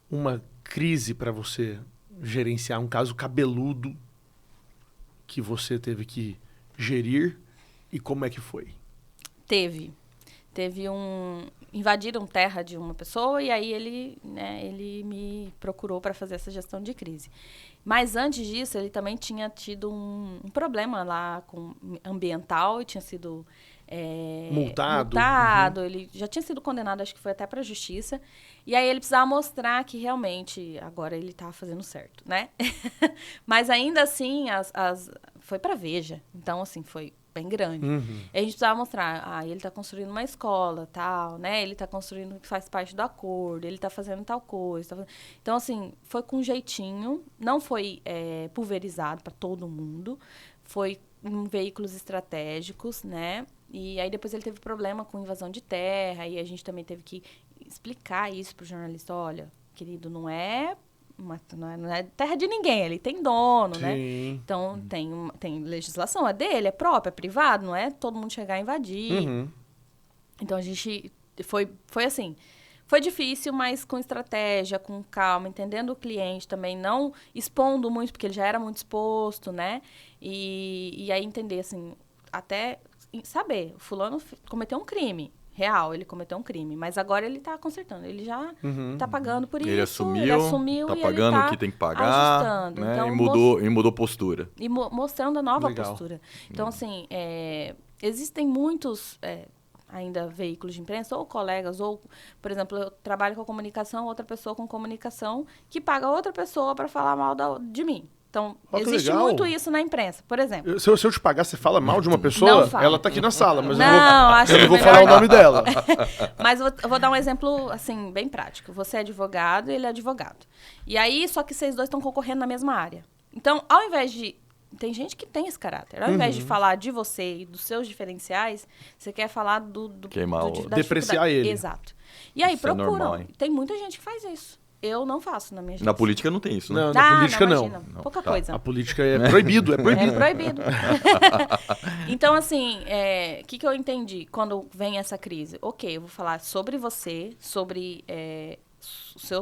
uma crise para você gerenciar, um caso cabeludo que você teve que gerir? E como é que foi? Teve invadiram terra de uma pessoa e aí ele me procurou para fazer essa gestão de crise. Mas antes disso, ele também tinha tido um problema lá ambiental e tinha sido multado. Ele já tinha sido condenado, acho que foi até para a justiça. E aí ele precisava mostrar que realmente agora ele estava fazendo certo, né? Mas ainda assim, foi para Veja. Então, assim, foi bem grande. E a gente precisava mostrar, ele está construindo uma escola, tal, né? Ele está construindo, que faz parte do acordo, ele está fazendo tal coisa. Então, assim, foi com jeitinho, não foi pulverizado para todo mundo, foi em veículos estratégicos, né? E aí depois ele teve problema com invasão de terra, e a gente também teve que explicar isso para o jornalista, olha, querido, não é não é terra de ninguém, ele tem dono, Sim. né? Então, tem legislação, é dele, é próprio, é privado, não é todo mundo chegar a invadir. Uhum. Então, a gente foi assim, foi difícil, mas com estratégia, com calma, entendendo o cliente também, não expondo muito, porque ele já era muito exposto, né? E aí entender, assim, até saber, o fulano cometeu um crime. Real, ele cometeu um crime, mas agora ele tá consertando, ele já tá pagando por isso. Ele assumiu tá e pagando ele tá o que tem que pagar, ajustando. né? Então, E mudou postura. E mostrando a nova Legal. postura. Então, assim, existem muitos ainda veículos de imprensa, ou colegas, ou, por exemplo, eu trabalho com comunicação, outra pessoa com comunicação, que paga outra pessoa para falar mal de mim. Então, existe muito isso na imprensa, por exemplo. Se eu te pagar, você fala mal de uma pessoa? Não falo. Ela tá aqui na sala, mas acho eu não vou melhor falar o nome dela. Mas eu vou dar um exemplo, assim, bem prático. Você é advogado e ele é advogado. E aí, só que vocês dois estão concorrendo na mesma área. Então, ao invés de... Tem gente que tem esse caráter. Ao invés de falar de você e dos seus diferenciais, você quer falar da depreciar ele. Exato. E aí, Isso procuram. é normal, hein? Tem muita gente que faz isso. Eu não faço na minha agência. Na política não tem isso, né? Não, na política não. Imagina, pouca coisa. A política é proibido, é proibido. É proibido. Então, assim, o que eu entendi quando vem essa crise? Ok, eu vou falar sobre você, sobre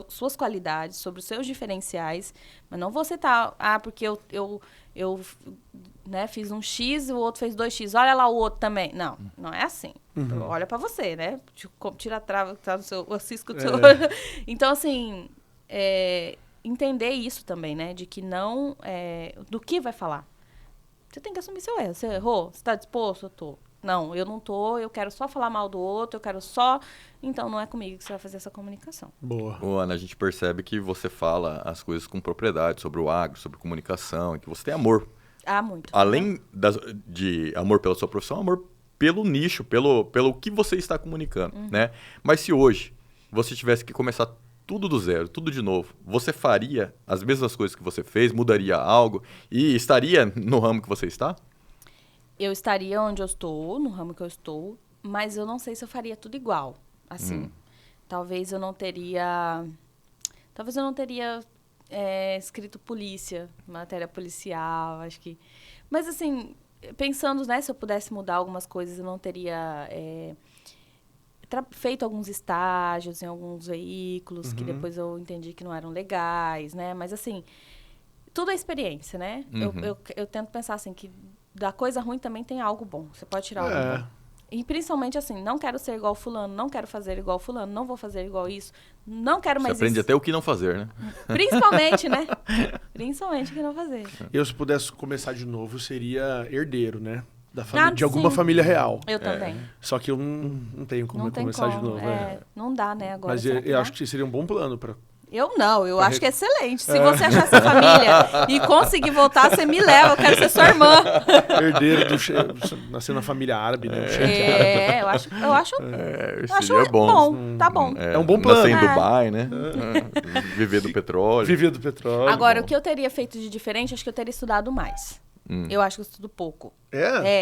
suas qualidades, sobre os seus diferenciais, mas não vou citar, porque eu fiz um X e o outro fez 2X. Olha lá o outro também. Não, não é assim. Olha pra você, né? Tira a trava que tá no seu... O cisco do seu... Então, assim, entender isso também, né? De que não... do que vai falar. Você tem que assumir seu erro. Você errou? Você tá disposto? Eu tô. Não, eu não tô. Eu quero só falar mal do outro. Eu quero só... Então, não é comigo que você vai fazer essa comunicação. Boa. Ô, Ana, a gente percebe que você fala as coisas com propriedade, sobre o agro, sobre comunicação, e que você tem amor. Muito. Além de amor pela sua profissão, amor pelo nicho, pelo que você está comunicando, né? Mas se hoje você tivesse que começar tudo do zero, tudo de novo, você faria as mesmas coisas que você fez, mudaria algo e estaria no ramo que você está? Eu estaria onde eu estou, no ramo que eu estou, mas eu não sei se eu faria tudo igual. Assim, talvez eu não teria escrito polícia, matéria policial, acho que... Mas, assim, pensando, né, se eu pudesse mudar algumas coisas, eu não teria feito alguns estágios em alguns veículos, que depois eu entendi que não eram legais, né? Mas, assim, tudo é experiência, né? Eu tento pensar, assim, que da coisa ruim também tem algo bom. Você pode tirar algo bom. E principalmente assim, não quero ser igual fulano, não quero fazer igual fulano, não vou fazer igual isso, não quero mais isso. Você aprende até o que não fazer, né? Principalmente, né? Principalmente o que não fazer. Eu, se pudesse começar de novo, seria herdeiro, né? De alguma família real. Eu também. Só que eu não tenho como começar de novo. Não dá, né? Agora, mas eu acho que seria um bom plano para... Eu acho que é excelente. Se você achar essa família e conseguir voltar, você me leva. Eu quero ser sua irmã. Herdeiro nascer na família árabe, né? Eu acho seria bom. Tá bom. É um bom plano. Nascer em Dubai, né? Viver do petróleo. Viver do petróleo. Agora, o que eu teria feito de diferente, acho que eu teria estudado mais. Eu acho que eu estudo pouco.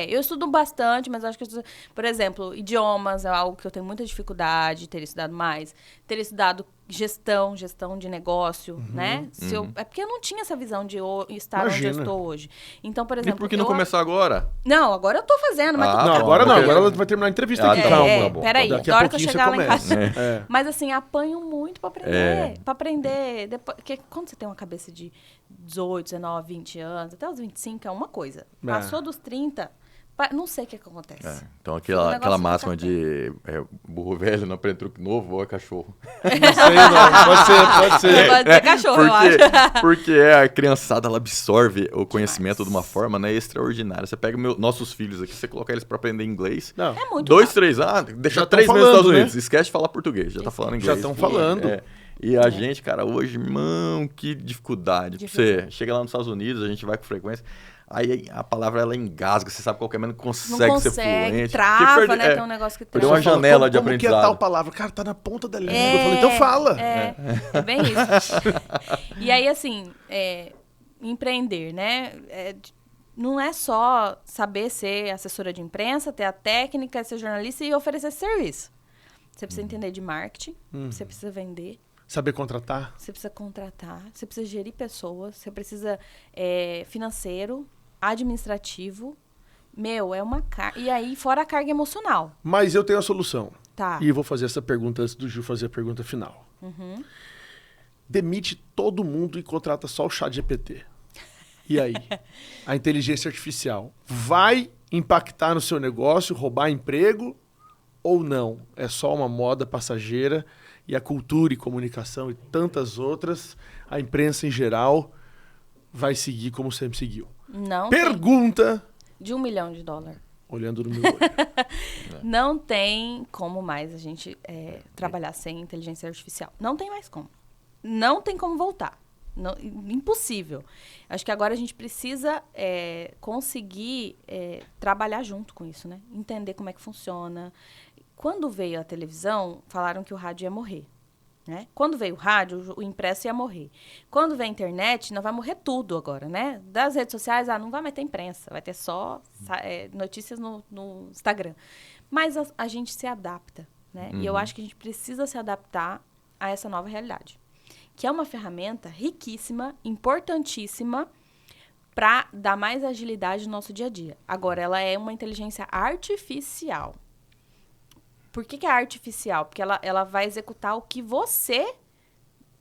Eu estudo bastante, mas eu acho que por exemplo, idiomas é algo que eu tenho muita dificuldade de ter estudado mais. Ter estudado gestão de negócio, né? É porque eu não tinha essa visão de estar onde eu estou hoje. Então, por exemplo... E por que não começar agora? Não, agora eu tô fazendo, mas... Não, agora não. Agora ela vai terminar a entrevista aqui. Calma. Peraí, daqui a a hora que eu pouquinho chegar você lá em casa. começa. Mas assim, apanho muito pra aprender. Pra aprender. Porque quando você tem uma cabeça de 18, 19, 20 anos, até os 25 é uma coisa. Passou dos 30... Não sei o que acontece. Então, aquela máxima de burro velho não aprende truque novo ou é cachorro? Não sei, não. Pode ser. Pode ser cachorro, eu acho. Porque a criançada, ela absorve o conhecimento de uma forma, né, extraordinária. Você pega nossos filhos aqui, você coloca eles pra aprender inglês. Não. É muito 2, 3 anos, deixa 3 meses nos Estados Unidos. Esquece de falar português, já tá falando inglês. Já estão falando. E a gente, cara, hoje, irmão, que dificuldade. Você chega lá nos Estados Unidos, a gente vai com frequência... Aí a palavra, ela engasga, você sabe qualquer momento não consegue ser fluente. Trava, né? Tem um negócio que trava. Perdeu uma janela de aprendizado. Como que é tal palavra? Cara, tá na ponta da língua. Eu falei, então fala. É bem isso. E aí, assim, empreender, né? Não é só saber ser assessora de imprensa, ter a técnica, ser jornalista e oferecer serviço. Você precisa entender de marketing, você precisa vender, Saber contratar? Você precisa contratar, você precisa gerir pessoas, você precisa financeiro, administrativo. É uma carga. E aí, fora a carga emocional. Mas eu tenho a solução. Tá. E vou fazer essa pergunta antes do Gil fazer a pergunta final. Demite todo mundo e contrata só o ChatGPT. E aí? A inteligência artificial vai impactar no seu negócio, roubar emprego ou não? É só uma moda passageira e a cultura e comunicação e tantas outras, a imprensa em geral, vai seguir como sempre seguiu. Não. Pergunta... De $1 milhão. Olhando no meu olho. Não tem como mais a gente trabalhar sem inteligência artificial. Não tem mais como. Não tem como voltar. Não, impossível. Acho que agora a gente precisa conseguir trabalhar junto com isso, né? Entender como é que funciona. Quando veio a televisão, falaram que o rádio ia morrer. Né? Quando veio o rádio, o impresso ia morrer. Quando veio a internet, não vai morrer tudo agora, né? Das redes sociais, não vai mais ter imprensa, vai ter só notícias no Instagram. Mas a gente se adapta, né? E eu acho que a gente precisa se adaptar a essa nova realidade, que é uma ferramenta riquíssima, importantíssima, para dar mais agilidade no nosso dia a dia. Agora, ela é uma inteligência artificial. Por que é artificial? Porque ela vai executar o que você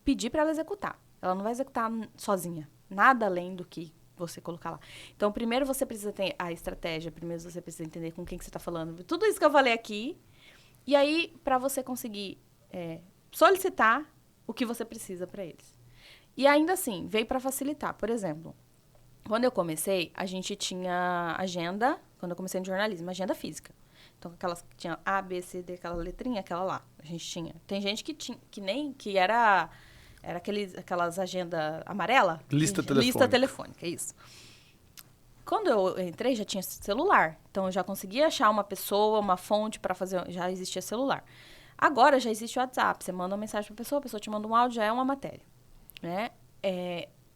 pedir para ela executar. Ela não vai executar sozinha. Nada além do que você colocar lá. Então, primeiro você precisa ter a estratégia. Primeiro você precisa entender com quem que você está falando. Tudo isso que eu falei aqui. E aí, para você conseguir solicitar o que você precisa para eles. E ainda assim, veio para facilitar. Por exemplo, quando eu comecei, a gente tinha agenda, quando eu comecei no jornalismo, agenda física. Então, aquelas que tinha A, B, C, D, aquela letrinha, aquela lá, a gente tinha. Tem gente que era aquelas agendas amarela. Lista telefônica. Lista telefônica, isso. Quando eu entrei, já tinha celular. Então, eu já conseguia achar uma pessoa, uma fonte para fazer, já existia celular. Agora, já existe o WhatsApp. Você manda uma mensagem para a pessoa te manda um áudio, já é uma matéria. Né?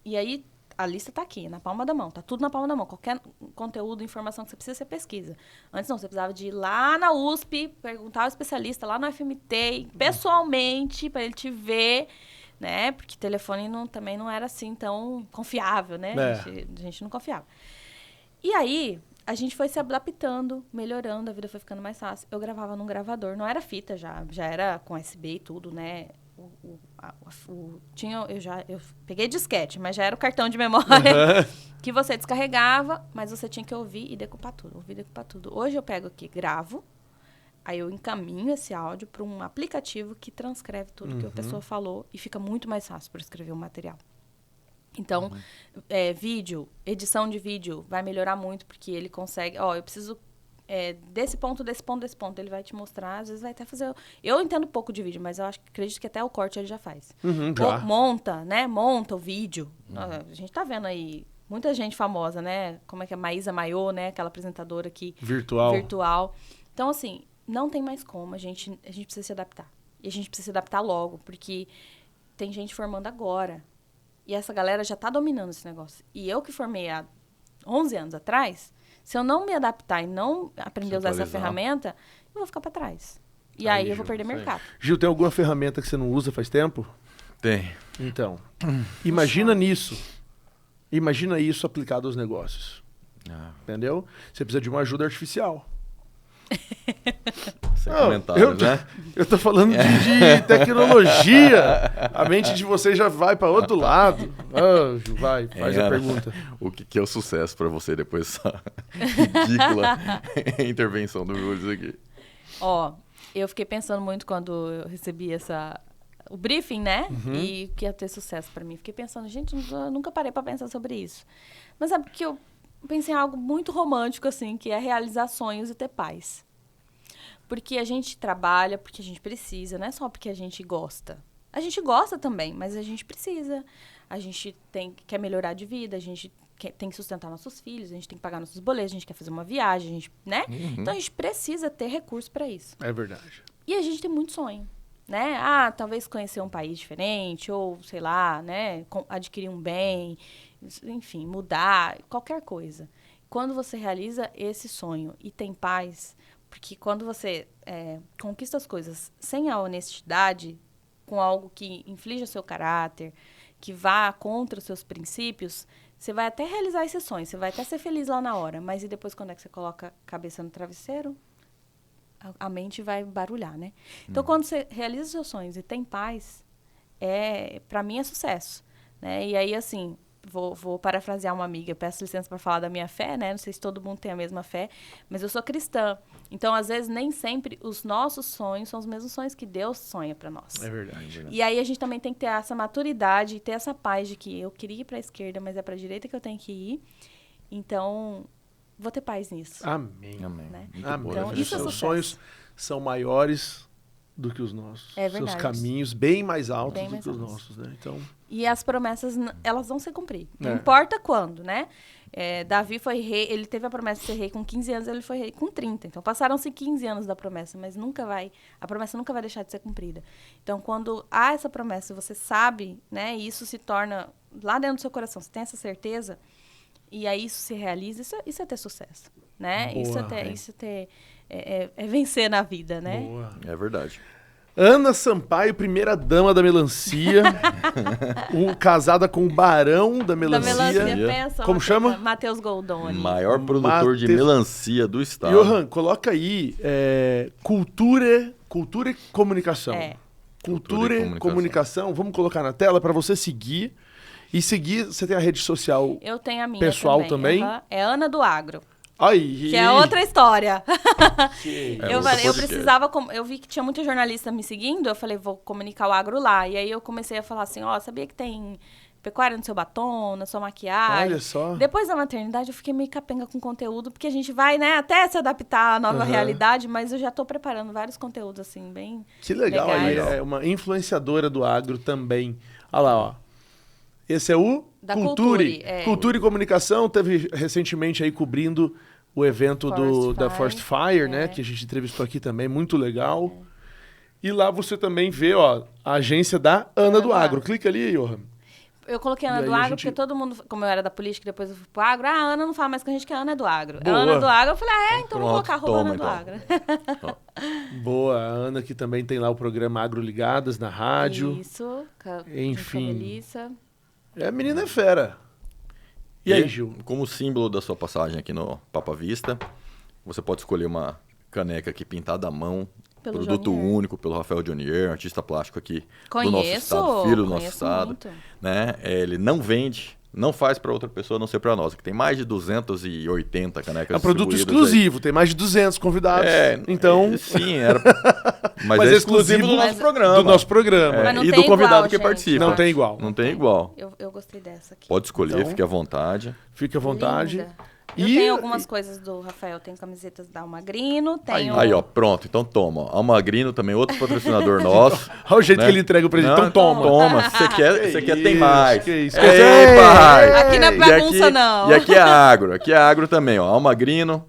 E aí, a lista está aqui, na palma da mão. Está tudo na palma da mão. Qualquer conteúdo, informação que você precisa, você pesquisa. Antes não, você precisava de ir lá na USP, perguntar ao especialista, lá no FMT, pessoalmente, para ele te ver, né? Porque telefone também não era assim tão confiável, né? A gente não confiava. E aí, a gente foi se adaptando, melhorando, a vida foi ficando mais fácil. Eu gravava num gravador, não era fita já era com USB e tudo, né? Eu peguei disquete, mas já era o cartão de memória que você descarregava, mas você tinha que ouvir e decupar tudo. Hoje eu pego aqui, gravo, aí eu encaminho esse áudio para um aplicativo que transcreve tudo que a pessoa falou e fica muito mais fácil para escrever o material. Então, vídeo, edição de vídeo vai melhorar muito, porque ele consegue... eu preciso... desse ponto, ele vai te mostrar, às vezes vai até fazer... Eu entendo pouco de vídeo, mas eu acredito que até o corte ele já faz. Já. Monta o vídeo. A gente tá vendo aí muita gente famosa, né? Como é que é Maísa Maiô, né? Aquela apresentadora aqui. Virtual. Então, assim, não tem mais como. A gente precisa se adaptar. E a gente precisa se adaptar logo, porque tem gente formando agora. E essa galera já tá dominando esse negócio. E eu que formei há 11 anos atrás... Se eu não me adaptar e não aprender a usar essa ferramenta, eu vou ficar para trás. E aí eu vou perder mercado. Gil, tem alguma ferramenta que você não usa faz tempo? Tem. Então, imagina nisso. Imagina isso aplicado aos negócios. Entendeu? Você precisa de uma ajuda artificial. Sem comentários, né? Eu tô falando de tecnologia. A mente de vocês já vai para outro lado. Gil, vai, faz a pergunta. O que é o sucesso para você depois dessa ridícula intervenção do Júlio aqui? Eu fiquei pensando muito quando eu recebi o briefing, né? E que ia ter sucesso para mim. Fiquei pensando, gente, eu nunca parei para pensar sobre isso. Mas sabe que eu pensei em algo muito romântico, assim, que é realizar sonhos e ter paz. Porque a gente trabalha, porque a gente precisa, não é só porque a gente gosta. A gente gosta também, mas a gente precisa. A gente quer melhorar de vida, a gente tem que sustentar nossos filhos, a gente tem que pagar nossos boletos, a gente quer fazer uma viagem, a gente, né? Então, a gente precisa ter recurso para isso. É verdade. E a gente tem muito sonho, né? Talvez conhecer um país diferente, ou, sei lá, né? Adquirir um bem, enfim, mudar, qualquer coisa. Quando você realiza esse sonho e tem paz, porque quando você conquista as coisas sem a honestidade, com algo que inflige o seu caráter, que vá contra os seus princípios, você vai até realizar esse sonho, você vai até ser feliz lá na hora, mas e depois quando é que você coloca a cabeça no travesseiro? A mente vai barulhar, né? Então, quando você realiza seus sonhos e tem paz, para mim é sucesso, né? E aí, assim, vou parafrasear uma amiga, peço licença para falar da minha fé, né? Não sei se todo mundo tem a mesma fé, mas eu sou cristã. Então, às vezes, nem sempre os nossos sonhos são os mesmos sonhos que Deus sonha para nós. É verdade. E aí, a gente também tem que ter essa maturidade e ter essa paz de que eu queria ir para a esquerda, mas é para a direita que eu tenho que ir. Então, vou ter paz nisso. Amém. Né? Amém. Então, isso é os sonhos são maiores do que os nossos. É verdade. Seus caminhos bem mais altos bem do mais que os altos. nossos, né? Então... E as promessas, elas vão se cumprir. Não importa quando, né? Davi foi rei, ele teve a promessa de ser rei com 15 anos, ele foi rei com 30. Então, passaram-se 15 anos da promessa, mas a promessa nunca vai deixar de ser cumprida. Então, quando há essa promessa, você sabe, né? E isso se torna, lá dentro do seu coração, você tem essa certeza, e aí isso se realiza, isso é ter sucesso, né? Boa, isso é vencer na vida, né? Boa. É verdade. Ana Sampaio, primeira dama da melancia, casada com o barão da melancia. Pensa, como chama? Matheus Goldoni. Maior produtor de melancia do estado. Johan, coloca aí cultura e comunicação. Cultura e comunicação. Vamos colocar na tela para você seguir. E seguir, você tem a rede social eu tenho a minha pessoal também? É Ana do Agro. Aí. Que é outra história. Eu precisava, eu vi que tinha muita jornalista me seguindo, eu falei, vou comunicar o agro lá. E aí eu comecei a falar assim, sabia que tem pecuária no seu batom, na sua maquiagem? Olha só. Depois da maternidade eu fiquei meio capenga com conteúdo, porque a gente vai, né, até se adaptar à nova realidade, mas eu já tô preparando vários conteúdos, assim, bem que legal. legais. Aí é uma influenciadora do agro também. Olha lá, ó. Esse é o da Culture. Cultura e Comunicação, teve recentemente aí cobrindo o evento da Forest Fire, né? Que a gente entrevistou aqui também, muito legal. E lá você também vê, a agência da Ana do Agro. Clica ali, Johan. Eu coloquei Ana do Agro porque todo mundo, como eu era da política, depois eu fui pro agro, a Ana não fala mais com a gente que a Ana é do Agro. Boa. A Ana do Agro, eu falei, então vou colocar a Ana do então. Agro. Boa, a Ana que também tem lá o programa Agro Ligadas na rádio. Isso, enfim. A menina é fera. E aí, Gil? Como símbolo da sua passagem aqui no Papa Vista, você pode escolher uma caneca aqui pintada à mão, pelo produto Jonier. único pelo Rafael Jonier, artista plástico aqui Conheço, do nosso estado, filho do nosso estado. Muito. Né? Ele não vende, não faz para outra pessoa, a não ser para nós, que tem mais de 280 canecas. É um produto exclusivo, tem mais de 200 convidados. Então, sim, era. Mas é exclusivo do nosso programa. Do nosso programa. Mas não e tem do convidado igual, que gente. participa. Não tem igual. Não tem igual. Eu gostei dessa aqui. Pode escolher, Então, fique à vontade. Fique à vontade. Linda. Eu tenho algumas coisas do Rafael, tenho camisetas da Almagrino, tenho... Aí, ó, pronto, então toma. Ó. Almagrino também, outro patrocinador nosso. Olha o jeito né? que ele entrega o presente. Então toma. Toma, se você quer, tem mais. Que isso. Ei, pai! Aqui não é bagunça, não. E aqui é agro também, ó. Almagrino,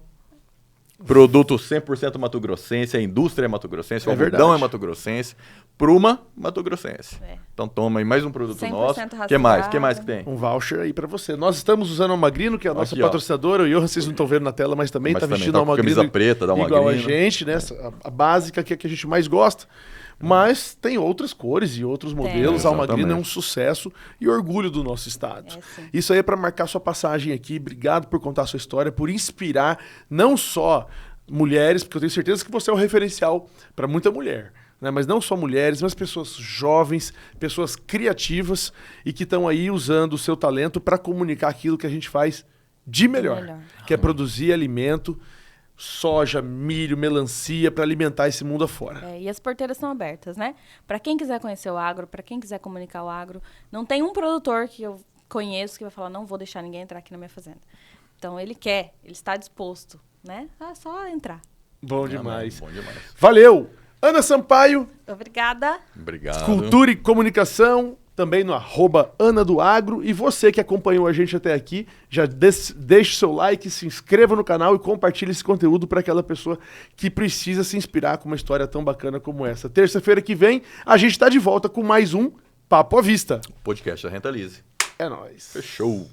produto 100% mato-grossense, a indústria é mato-grossense, o algodão é mato-grossense, Pruma, mato-grossense. Então toma aí mais um produto nosso. O que mais que tem? Um voucher aí pra você. Nós estamos usando a Almagrino, que é a nossa patrocinadora. O Johan, vocês não estão vendo na tela, mas também tá vestindo a Almagrino. Camisa preta da Almagrino. Igual a gente, né? A básica que é a que a gente mais gosta. Mas tem outras cores e outros modelos. A Almagrino é um sucesso e orgulho do nosso estado. Isso aí é para marcar sua passagem aqui. Obrigado por contar a sua história, por inspirar não só mulheres, porque eu tenho certeza que você é um referencial para muita mulher. Né? Mas não só mulheres, mas pessoas jovens, pessoas criativas e que estão aí usando o seu talento para comunicar aquilo que a gente faz de melhor. Que é produzir alimento, soja, milho, melancia, para alimentar esse mundo afora. E as porteiras estão abertas, né? Para quem quiser conhecer o agro, para quem quiser comunicar o agro, não tem um produtor que eu conheço que vai falar, não vou deixar ninguém entrar aqui na minha fazenda. Então ele está disposto, né? É só entrar. Bom demais. Bom demais. Valeu! Ana Sampaio. Obrigada. Obrigado. Cultura e Comunicação, também no @Ana do Agro. E você que acompanhou a gente até aqui, já deixe seu like, se inscreva no canal e compartilhe esse conteúdo para aquela pessoa que precisa se inspirar com uma história tão bacana como essa. Terça-feira que vem, a gente está de volta com mais um Papo à Vista. Podcast da Rentalize. É nóis. Fechou.